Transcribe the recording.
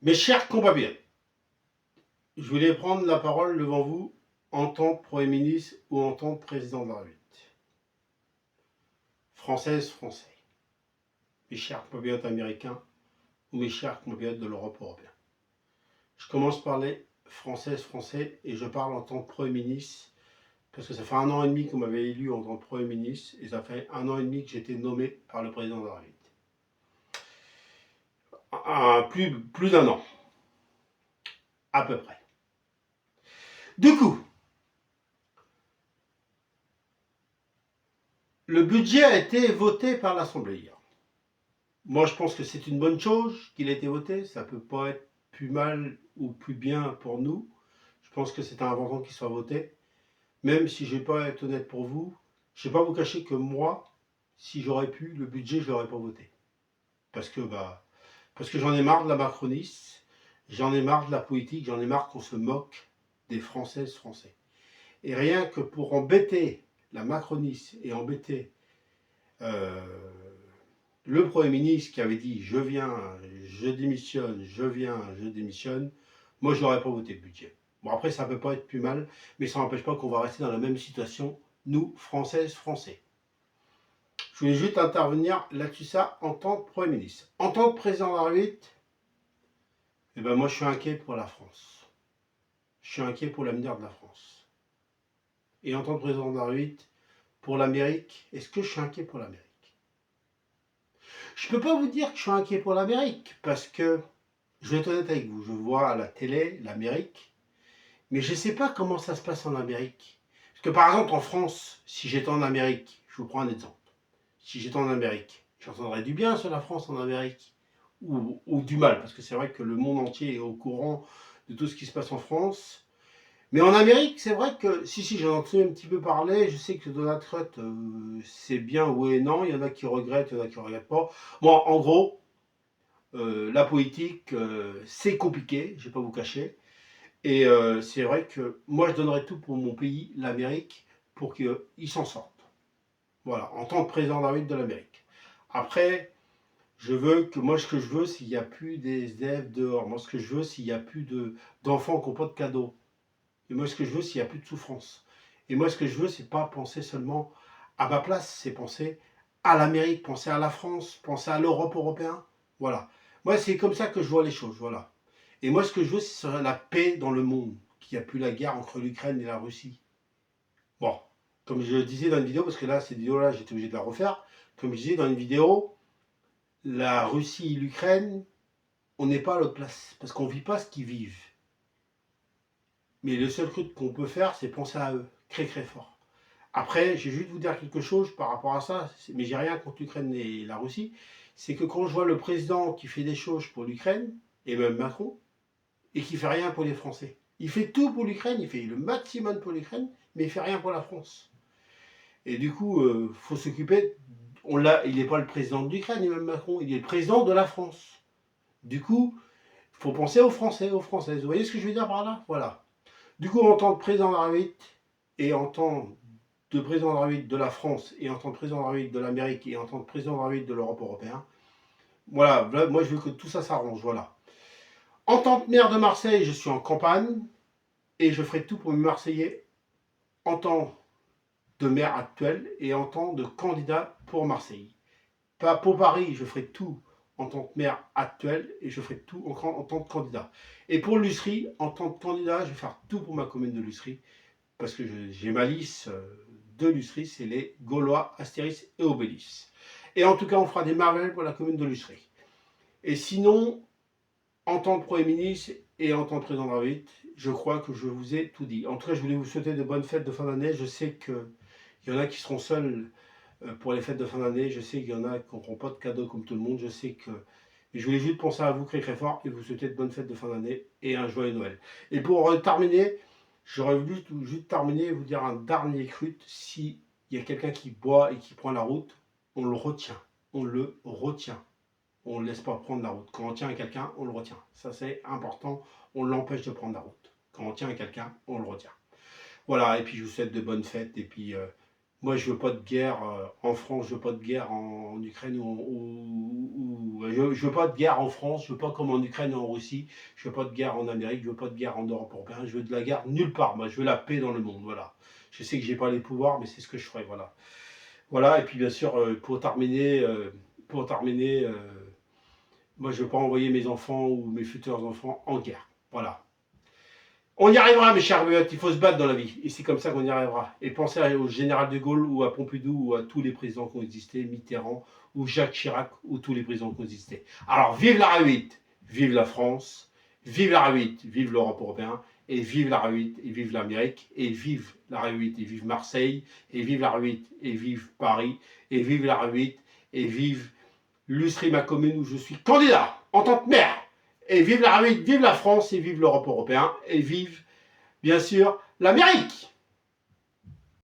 Mes chers compatriotes, je voulais prendre la parole devant vous en tant que Premier ministre ou en tant que Président de la République. Françaises, Français, mes chers compatriotes américains ou mes chers compatriotes de l'Europe européenne. Je commence par les Françaises, Français et je parle en tant que Premier ministre parce que ça fait 1 an et demi qu'on m'avait élu en tant que Premier ministre et ça fait 1 an et demi que j'ai été nommé par le Président de la République. Plus d'1 an, à peu près. Du coup, le budget a été voté par l'Assemblée hier. Moi, je pense que c'est une bonne chose qu'il ait été voté. Ça ne peut pas être plus mal ou plus bien pour nous. Je pense que c'est important qu'il soit voté. Même si je ne vais pas être honnête pour vous, je ne vais pas vous cacher que moi, si j'aurais pu, le budget, je ne l'aurais pas voté. Parce que j'en ai marre de la macroniste, j'en ai marre de la politique, j'en ai marre qu'on se moque des Françaises, Français. Et rien que pour embêter la macroniste et embêter le Premier ministre qui avait dit « je viens, je démissionne, je viens, je démissionne », moi je n'aurais pas voté le budget. Bon après ça ne peut pas être plus mal, mais ça n'empêche pas qu'on va rester dans la même situation, nous, Françaises, Français. Je voulais juste intervenir là-dessus ça en tant que Premier ministre. En tant que Président de la République, eh ben moi je suis inquiet pour la France. Je suis inquiet pour l'avenir de la France. Et en tant que Président de la République, pour l'Amérique, est-ce que je suis inquiet pour l'Amérique? Je ne peux pas vous dire que je suis inquiet pour l'Amérique, parce que, je vais être honnête avec vous, je vois à la télé l'Amérique, mais je ne sais pas comment ça se passe en Amérique. Parce que par exemple en France, si j'étais en Amérique, je vous prends un exemple, si j'étais en Amérique, j'entendrais du bien sur la France en Amérique, ou du mal, parce que c'est vrai que le monde entier est au courant de tout ce qui se passe en France. Mais en Amérique, c'est vrai que, si j'en ai entendu un petit peu parler, je sais que Donald Trump, c'est bien oui et non, il y en a qui regrettent, il y en a qui ne regrettent pas. Bon, en gros, la politique, c'est compliqué, je ne vais pas vous cacher. Et c'est vrai que moi, je donnerais tout pour mon pays, l'Amérique, pour qu'il s'en sorte. Voilà, en tant que président de la République de l'Amérique. Après, moi, ce que je veux, c'est qu'il n'y a plus des SDF dehors. Moi, ce que je veux, c'est qu'il n'y a plus d'enfants qui n'ont pas de cadeaux. Et moi, ce que je veux, c'est qu'il n'y a plus de souffrance. Et moi, ce que je veux, c'est pas penser seulement à ma place, c'est penser à l'Amérique, penser à la France, penser à l'Europe européenne. Voilà. Moi, c'est comme ça que je vois les choses. Voilà. Et moi, ce que je veux, c'est la paix dans le monde, qu'il n'y a plus la guerre entre l'Ukraine et la Russie. Bon, comme je le disais dans une vidéo, parce que là, cette vidéo-là, j'étais obligé de la refaire. Comme je disais dans une vidéo, la Russie et l'Ukraine, on n'est pas à l'autre place, parce qu'on ne vit pas ce qu'ils vivent. Mais le seul truc qu'on peut faire, c'est penser à eux, très très fort. Après, je vais juste vous dire quelque chose par rapport à ça, mais j'ai rien contre l'Ukraine et la Russie, c'est que quand je vois le président qui fait des choses pour l'Ukraine, et même Macron, et qui fait rien pour les Français. Il fait tout pour l'Ukraine, il fait le maximum pour l'Ukraine, mais il fait rien pour la France. Et du coup, faut s'occuper, il n'est pas le président de l'Ukraine, et même Macron, il est le président de la France. Du coup, il faut penser aux Français, aux Françaises. Vous voyez ce que je veux dire par là? Voilà. Du coup, en tant que président de la République, et en tant que président de la République de la France, et en tant que président de la République de l'Amérique, et en tant que président de la République de l'Europe européenne, voilà, moi je veux que tout ça s'arrange, voilà. En tant que maire de Marseille, je suis en campagne, et je ferai tout pour me Marseillais en tant de maire actuel, et en tant de candidat pour Marseille. Pas pour Paris, je ferai tout en tant que maire actuel, et je ferai tout en tant que candidat. Et pour Lussery, en tant que candidat, je vais faire tout pour ma commune de Lussery, parce que j'ai ma liste de Lussery, c'est les Gaulois, Astérix et Obélix. Et en tout cas, on fera des merveilles pour la commune de Lussery. Et sinon, en tant que Premier ministre et en tant que président de la République, je crois que je vous ai tout dit. En tout cas, je voulais vous souhaiter de bonnes fêtes de fin d'année. Je sais qu'il y en a qui seront seuls pour les fêtes de fin d'année. Je sais qu'il y en a qui n'auront pas de cadeaux comme tout le monde. Je sais que... Mais je voulais juste penser à vous très très fort et vous souhaiter de bonnes fêtes de fin d'année et un joyeux Noël. Et pour terminer, j'aurais voulu juste terminer et vous dire un dernier crut. S'il y a quelqu'un qui boit et qui prend la route, on le retient. On le retient. On ne laisse pas prendre la route. Quand on tient à quelqu'un, on le retient. Ça, c'est important. On l'empêche de prendre la route. Quand on tient à quelqu'un, on le retient. Voilà, et puis je vous souhaite de bonnes fêtes. Et puis, Moi, je veux pas de guerre en France, je veux pas de guerre en Ukraine je veux pas de guerre en France, je veux pas comme en Ukraine ou en Russie, je veux pas de guerre en Amérique, je veux pas de guerre en Europe européenne, je veux de la guerre nulle part. Moi, je veux la paix dans le monde, voilà. Je sais que j'ai pas les pouvoirs, mais c'est ce que je ferai, voilà. Voilà, et puis bien sûr, pour terminer, moi, je veux pas envoyer mes enfants ou mes futurs enfants en guerre, voilà. On y arrivera, mes chers amis, il faut se battre dans la vie. Et c'est comme ça qu'on y arrivera. Et pensez au général de Gaulle ou à Pompidou ou à tous les présidents qui ont existé, Mitterrand ou Jacques Chirac ou tous les présidents qui ont existé. Alors, vive la R8, vive la France, vive la R8, vive l'Europe européenne, et vive la R8 et vive l'Amérique, et vive la R8 et vive Marseille, et vive la R8 et vive Paris, et vive la R8 et vive l'Ustrie, ma commune où je suis candidat en tant que maire. Et vive la R8, vive la France et vive l'Europe européenne et vive, bien sûr, l'Amérique.